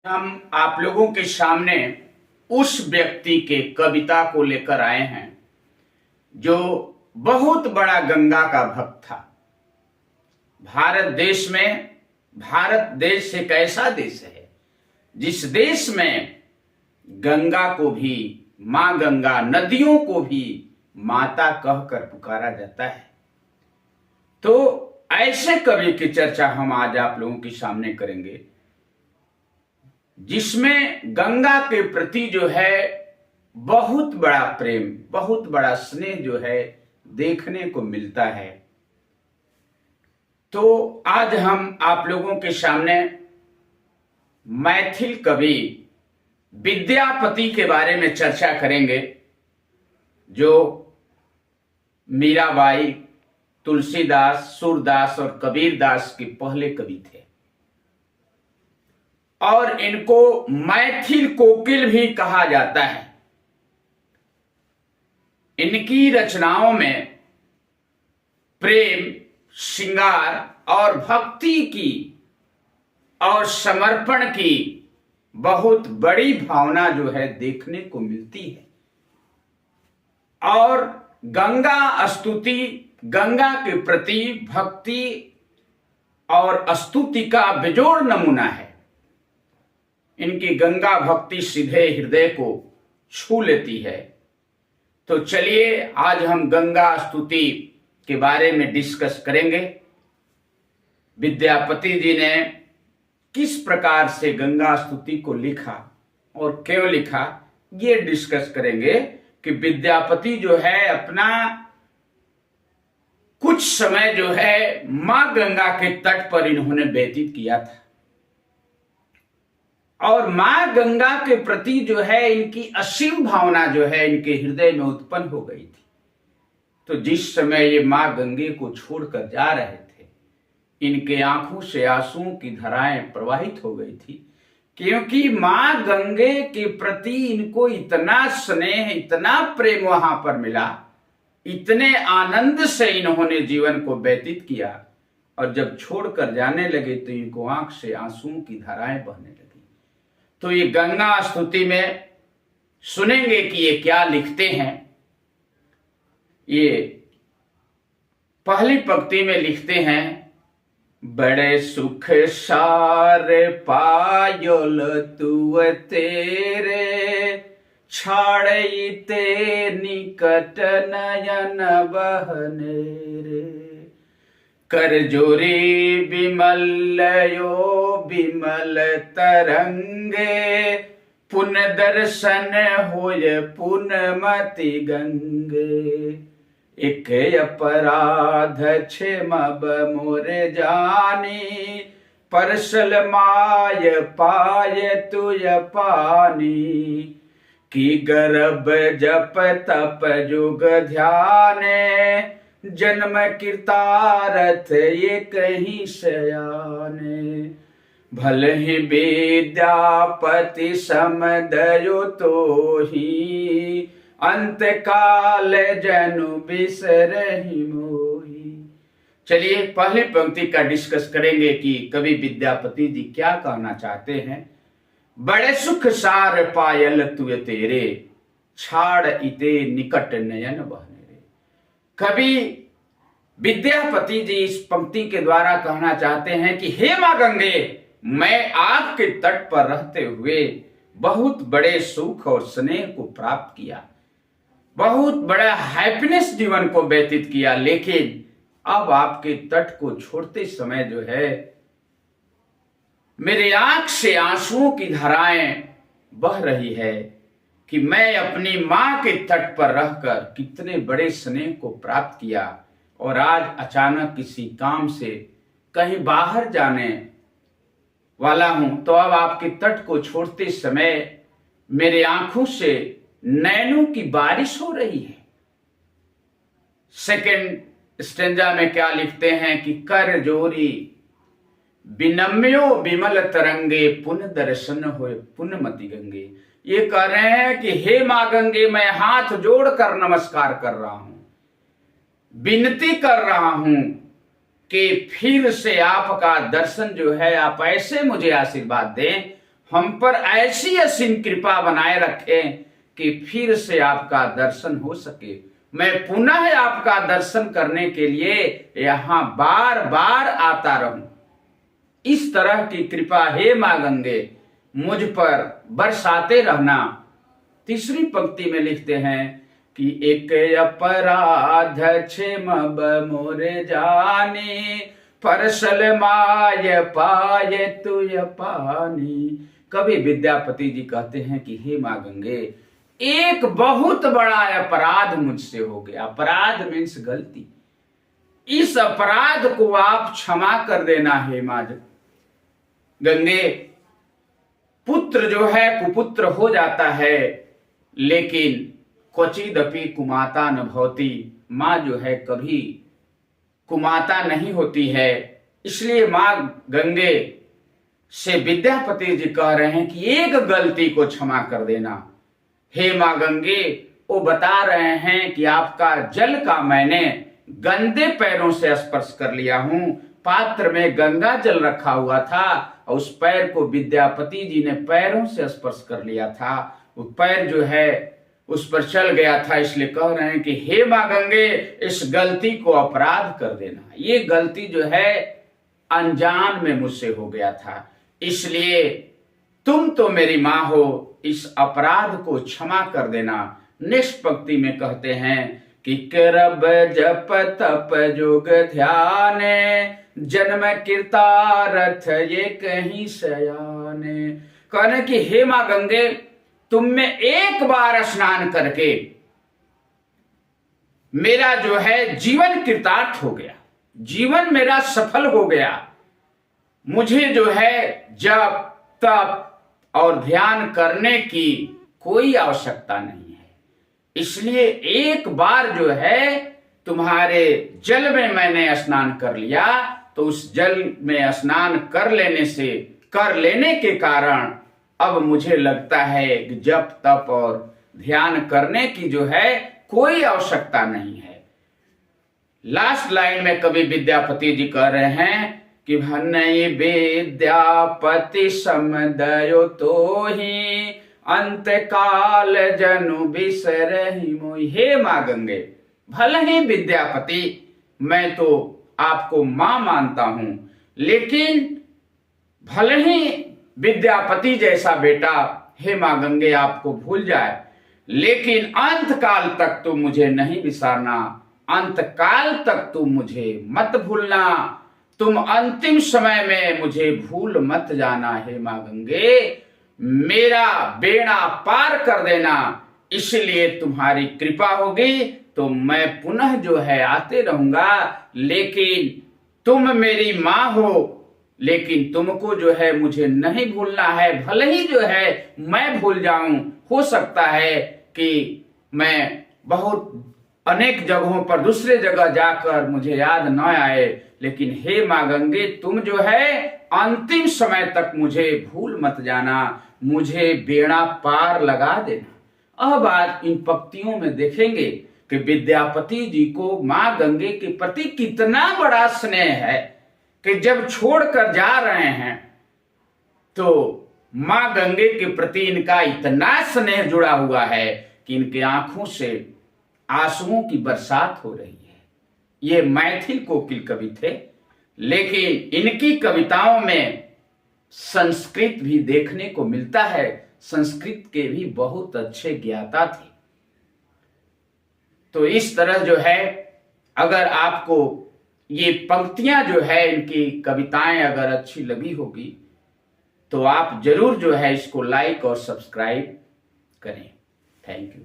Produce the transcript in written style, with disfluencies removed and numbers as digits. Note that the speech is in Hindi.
हम आप लोगों के सामने उस व्यक्ति के कविता को लेकर आए हैं जो बहुत बड़ा गंगा का भक्त था। भारत देश एक ऐसा देश है जिस देश में गंगा को भी मां गंगा, नदियों को भी माता कहकर पुकारा जाता है। तो ऐसे कवि की चर्चा हम आज आप लोगों के सामने करेंगे जिसमें गंगा के प्रति जो है बहुत बड़ा प्रेम, बहुत बड़ा स्नेह जो है देखने को मिलता है। तो आज हम आप लोगों के सामने मैथिल कवि विद्यापति के बारे में चर्चा करेंगे, जो मीराबाई, तुलसीदास, सूरदास और कबीरदास के पहले कवि थे और इनको मैथिल कोकिल भी कहा जाता है। इनकी रचनाओं में प्रेम, श्रृंगार और भक्ति की और समर्पण की बहुत बड़ी भावना जो है देखने को मिलती है। और गंगा स्तुति, गंगा के प्रति भक्ति और स्तुति का बेजोड़ नमूना है। इनकी गंगा भक्ति सीधे हृदय को छू लेती है। तो चलिए आज हम गंगा स्तुति के बारे में डिस्कस करेंगे। विद्यापति जी ने किस प्रकार से गंगा स्तुति को लिखा और क्यों लिखा, ये डिस्कस करेंगे कि विद्यापति जो है अपना कुछ समय जो है मां गंगा के तट पर इन्होंने व्यतीत किया था और मां गंगा के प्रति जो है इनकी असीम भावना जो है इनके हृदय में उत्पन्न हो गई थी। तो जिस समय ये मां गंगे को छोड़कर जा रहे थे, इनके आंखों से आंसुओं की धाराएं प्रवाहित हो गई थी, क्योंकि मां गंगे के प्रति इनको इतना स्नेह, इतना प्रेम वहां पर मिला, इतने आनंद से इन्होंने जीवन को व्यतीत किया और जब छोड़कर जाने लगे तो इनको आंख से आंसुओं की धाराएं बहने लगी। तो ये गंगा स्तुति में सुनेंगे कि ये क्या लिखते हैं। ये पहली पंक्ति में लिखते हैं, बड़े सुख सार पायल तुअ तेरे, छाड़ते निकट नयन बहने रे, कर जोरी विमलयो विमल तरंगे, पुन दर्शन होय पुनमति गंगे, एक अपराध क्षमब मोरे जानी, परसल माय पाय तुय पानी, की गर्भ जप तप जुग ध्याने, जन्म कृतारथ ये कहीं शयाने, भले ही विद्यापति समदयो तो ही, अंत काल जनु बिसरहि मोही। चलिए पहली पंक्ति का डिस्कस करेंगे कि कवि विद्यापति जी क्या कहना चाहते हैं। बड़े सुख सार पायल तुए तेरे, छाड़ इते निकट नयन बहने रे। कवि विद्यापति जी इस पंक्ति के द्वारा कहना चाहते हैं कि हे मां गंगे, मैं आपके तट पर रहते हुए बहुत बड़े सुख और स्नेह को प्राप्त किया, बहुत बड़ा हैप्पीनेस जीवन को व्यतीत किया, लेकिन अब आपके तट को छोड़ते समय जो है मेरे आंख से आंसुओं की धाराएं बह रही है कि मैं अपनी मां के तट पर रहकर कितने बड़े स्नेह को प्राप्त किया और आज अचानक किसी काम से कहीं बाहर जाने वाला हूं, तो अब आपके तट को छोड़ते समय मेरे आंखों से नैनों की बारिश हो रही है। सेकंड स्टेंजा में क्या लिखते हैं कि कर जोरी विनम्यो विमल तरंगे, पुन दर्शन होए पुनमति गंगे। ये कह रहे हैं कि हे मां गंगे, मैं हाथ जोड़कर नमस्कार कर रहा हूं, विनती कर रहा हूं कि फिर से आपका दर्शन जो है आप ऐसे मुझे आशीर्वाद दें, हम पर ऐसी असीम कृपा बनाए रखें कि फिर से आपका दर्शन हो सके, मैं पुनः आपका दर्शन करने के लिए यहां बार बार आता रहूं। इस तरह की कृपा हे मां गंगे मुझ पर बरसाते रहना। तीसरी पंक्ति में लिखते हैं कि एक अपराध क्षेम मोरे जानी, परसल माय पाए तुय पानी। कवि विद्यापति जी कहते हैं कि हे मां गंगे, एक बहुत बड़ा अपराध मुझसे हो गया। अपराध मीन्स गलती। इस अपराध को आप क्षमा कर देना हे मां गंगे। पुत्र जो है कुपुत्र हो जाता है, लेकिन क्वचिदपि कुमाता न भवति। मां जो है कभी कुमाता नहीं होती है। इसलिए मां गंगे से विद्यापति जी कह रहे हैं कि एक गलती को क्षमा कर देना हे मां गंगे। वो बता रहे हैं कि आपका जल का मैंने गंदे पैरों से स्पर्श कर लिया हूं। पात्र में गंगा जल रखा हुआ था और उस पैर को विद्यापति जी ने पैरों से स्पर्श कर लिया था। वो पैर जो है उस पर चल गया था, इसलिए कह रहे हैं कि हे मां गंगे, इस गलती को अपराध कर देना। ये गलती जो है अनजान में मुझसे हो गया था, इसलिए तुम तो मेरी मां हो, इस अपराध को क्षमा कर देना। नेक्स्ट पंक्ति में कहते हैं कि करब जप तप जोग ध्यान, जन्म कीर्तारथ ये कहीं सयाने। कहने कि हे मां गंगे, तुम में एक बार स्नान करके मेरा जो है जीवन कृतार्थ हो गया, जीवन मेरा सफल हो गया। मुझे जो है जप तप और ध्यान करने की कोई आवश्यकता नहीं है। इसलिए एक बार जो है तुम्हारे जल में मैंने स्नान कर लिया, तो उस जल में स्नान कर लेने के कारण अब मुझे लगता है कि जप तप और ध्यान करने की जो है कोई आवश्यकता नहीं है। लास्ट लाइन में कवि विद्यापति जी कह रहे हैं कि भनई विद्यापति समदयो तो ही, अंत काल जनु बिसरहि मोहि। हे मां गंगे, भले ही विद्यापति मैं तो आपको मां मानता हूं, लेकिन भले ही विद्यापति जैसा बेटा हे मां गंगे आपको भूल जाए, लेकिन अंत काल तक तुम मुझे नहीं विसारना, अंत काल तक तुम मुझे मत भूलना, तुम अंतिम समय में मुझे भूल मत जाना। हे मां गंगे, मेरा बेड़ा पार कर देना। इसलिए तुम्हारी कृपा होगी तो मैं पुनः जो है आते रहूंगा, लेकिन तुम मेरी मां हो, लेकिन तुमको जो है मुझे नहीं भूलना है। भले ही जो है मैं भूल जाऊं, हो सकता है कि मैं बहुत अनेक जगहों पर दूसरे जगह जाकर मुझे याद न आए, लेकिन हे मां गंगे, तुम जो है अंतिम समय तक मुझे भूल मत जाना, मुझे बेड़ा पार लगा देना। अब आज इन पंक्तियों में देखेंगे कि विद्यापति जी को मां गंगे के प्रति कितना बड़ा स्नेह है कि जब छोड़कर जा रहे हैं तो मां गंगे के प्रति इनका इतना स्नेह जुड़ा हुआ है कि इनके आंखों से आंसुओं की बरसात हो रही है। ये मैथिल कोकिल कवि थे, लेकिन इनकी कविताओं में संस्कृत भी देखने को मिलता है। संस्कृत के भी बहुत अच्छे ज्ञाता थे। तो इस तरह जो है, अगर आपको ये पंक्तियां जो है इनकी कविताएं अगर अच्छी लगी होगी तो आप जरूर जो है इसको लाइक और सब्सक्राइब करें। Thank you.